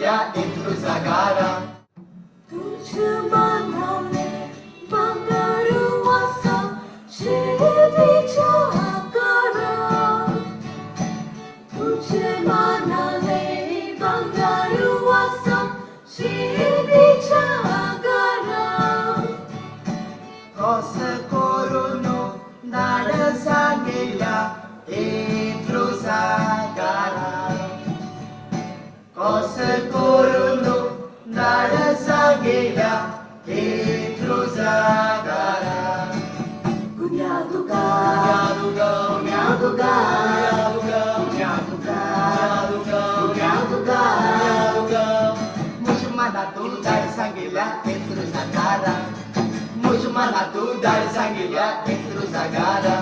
sanggilya itu sagara. तुझ मनाले बंगारू वासा शिरडीच्या आकारात. तुझे मनाले बंगारू वासा शिरडीच्या आकारात. कसं करून नाड सांगितल्या itu sagara. कसं करून नाड सांगितल्या itu sagara. Kunyaduga, Kunyaduga, Kunyaduga. Mushmana tu dari sanggilya itu sagara. Mushmana tu dari sanggilya itu sagara.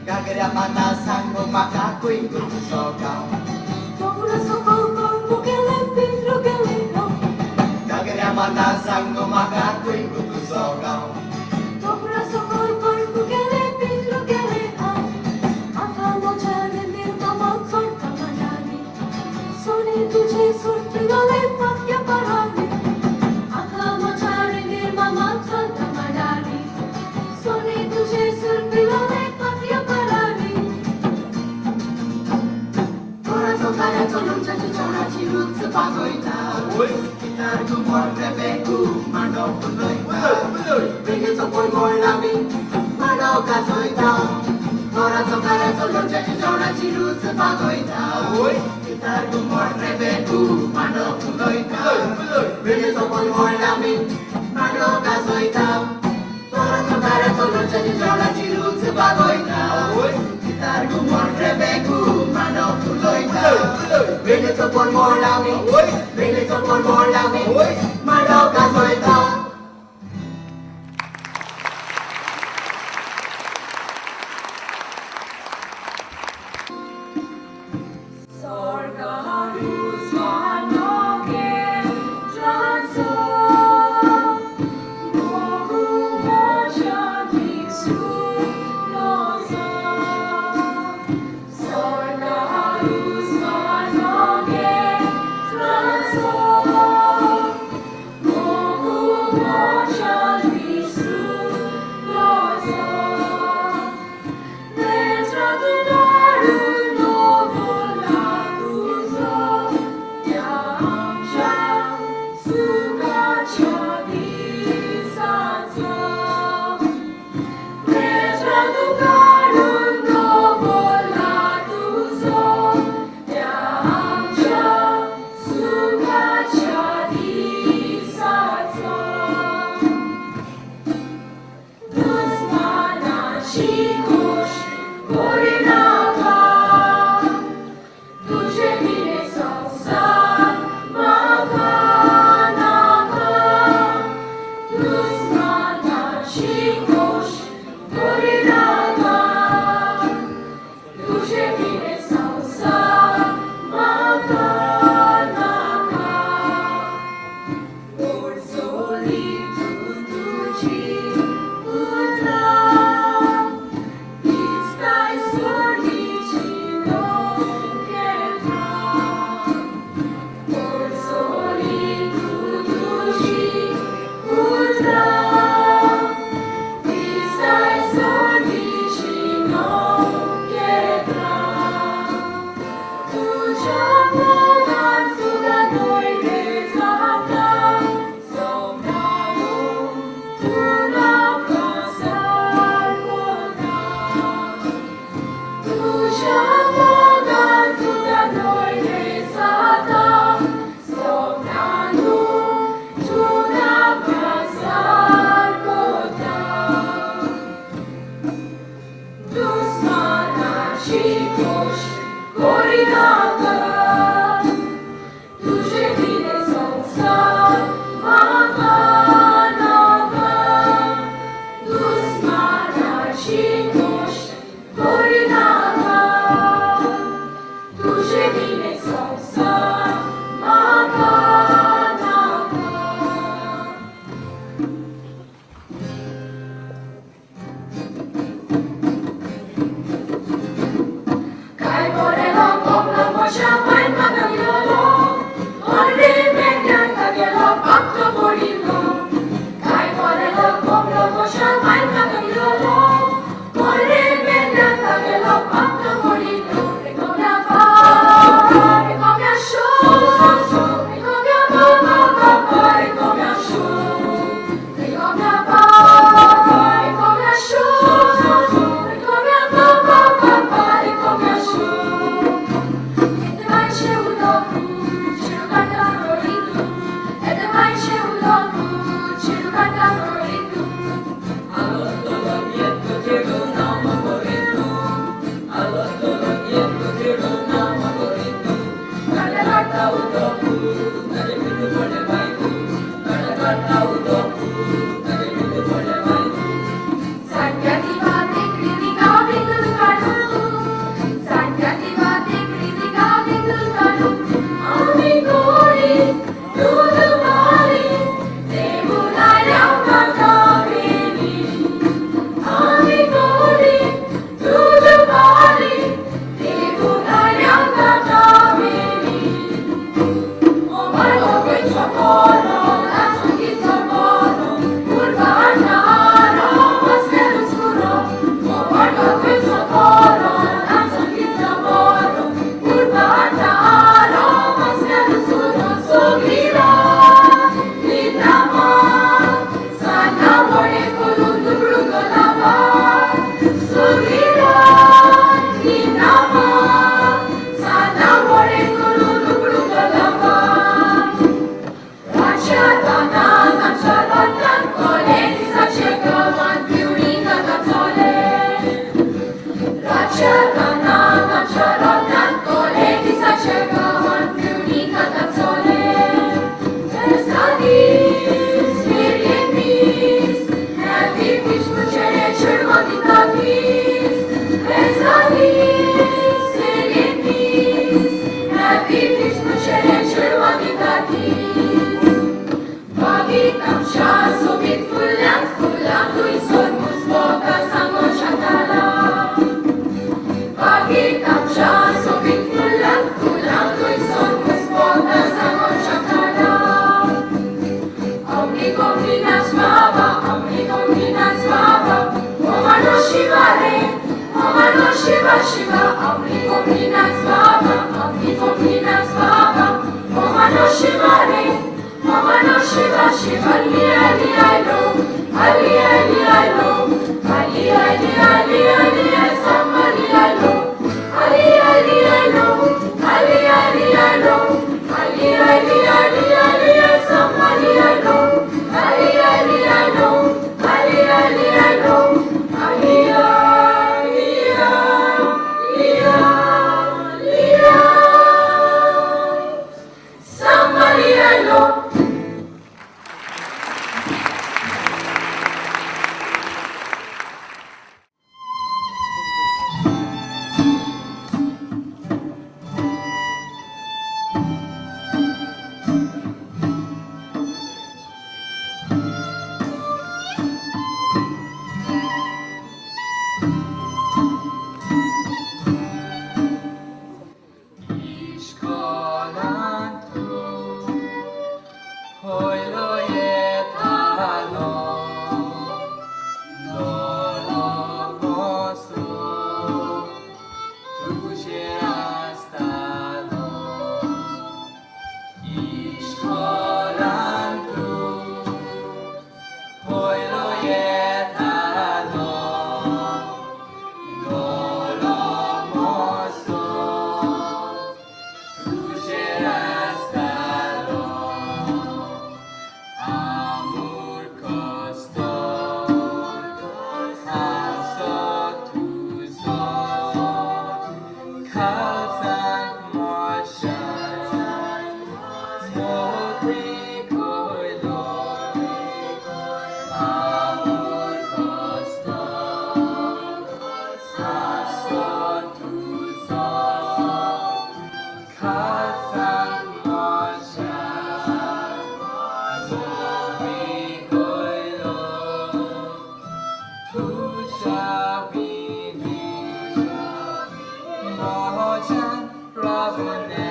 Gagara mana sanggup maka ku ikut sokau. Tokura sokau kau kele pintro kele kau. Gagara mana sanggup maka ku ikut sokau. Tokura sokau kau kele pintro kele kau. Akal chale nirmama sorta manani. Soni tujhe surti gale patya parani. Akal chale nirmama sorta manani. Soni tujhe surti gale patya parani. Kaya tolong jadi cara cium sebagai tahu. Kita kumor rebeku mano punoi tahu. Pengen sopoi moi lami, mano kasoi tahu. Orang kaya tolong jadi cara cium sebagai tahu. Kita kumor rebeku mano punoi tahu. Pengen sopoi moi lami, mano kasoi tahu. Orang kaya tolong jadi cara cium sebagai tahu. Kita kumor rebeku mano punoi tahu. Pengen sopoi moi lami, pengen sopoi moi lami, mano kasoi tahu. Tare bindu pole baidu Kana kana udoku Tare bindu pole baidu Sanjati bate kritika bindul kanu Sanjati bate kritika bindul kanu Ami kori dudu mari Devulaya kakavini Ami kori dudu mari Devulaya kakavini Omar lokai sokono Langsung kita bono Urbana Shiva Shiva, Amri Gomina Swava, Amri Gomina Swava, Om Namo Shiva Re, Om Namo Shiva Shiva, Ali Ali Alo, Ali Ali Alo, Ali Ali Ali Ali Sam Ali Alo, Ali Ali Alo, Ali Ali Alo, Ali Ali Ali Ali Sam Ali Alo, Ali Ali Alo, Ali Ali Alo, Ali Rabbana,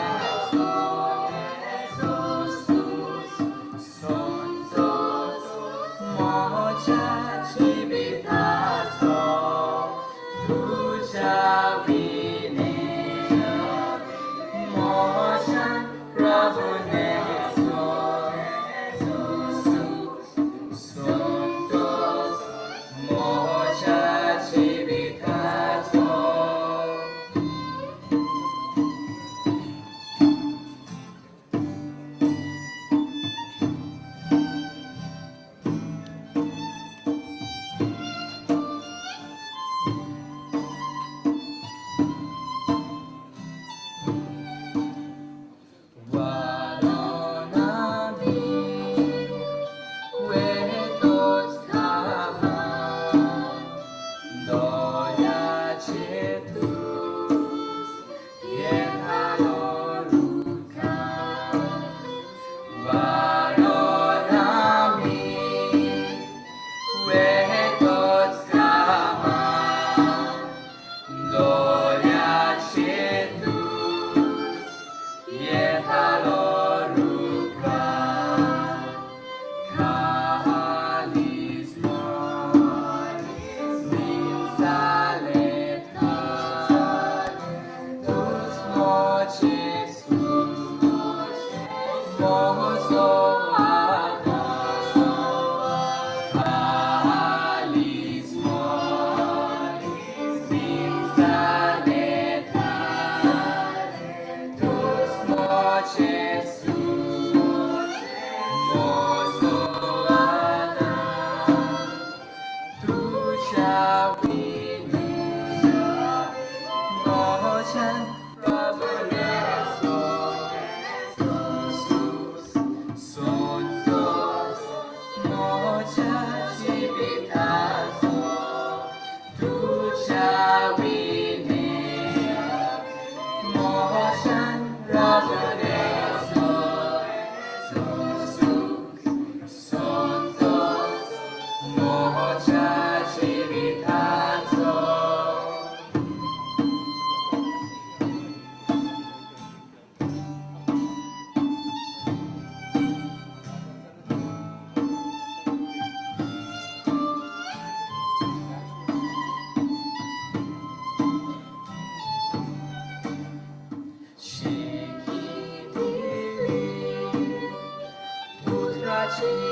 Putraci